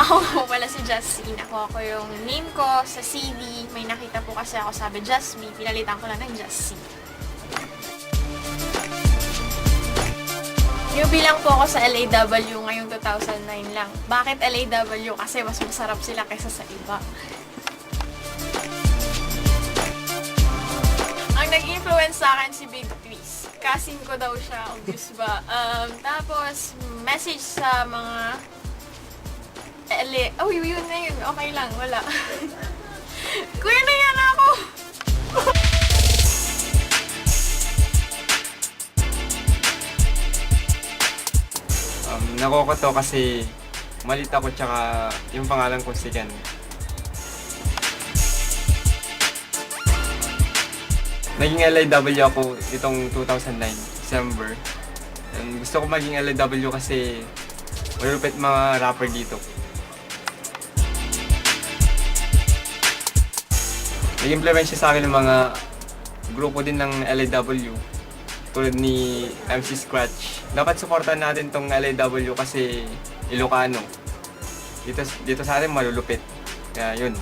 Ako po pala si Justine. Ako yung name ko sa CV. May nakita po kasi ako sabi Justme. Pinalitan ko lang ng Justine. Newbie lang po ako sa LAW ngayong 2009 lang. Bakit LAW? Kasi mas masarap sila kaysa sa iba. Ang nag-influence sa akin si Big Twist. Cousin ko daw siya, obvious ba? Tapos, message sa mga oh, yun na yun. Okay lang, wala. Kuya na yan ako! Nakuha ko to kasi malit ako tsaka yung pangalan ko si Ken. Naging LIW ako itong 2009, December. And gusto ko maging LIW kasi malulupit mga rapper dito. Nag-implement siya sa akin ng mga grupo din ng LIW tulad ni MC Scratch. Dapat supportan natin tong LIW kasi Ilocano. Dito sa atin malulupit. Kaya yun.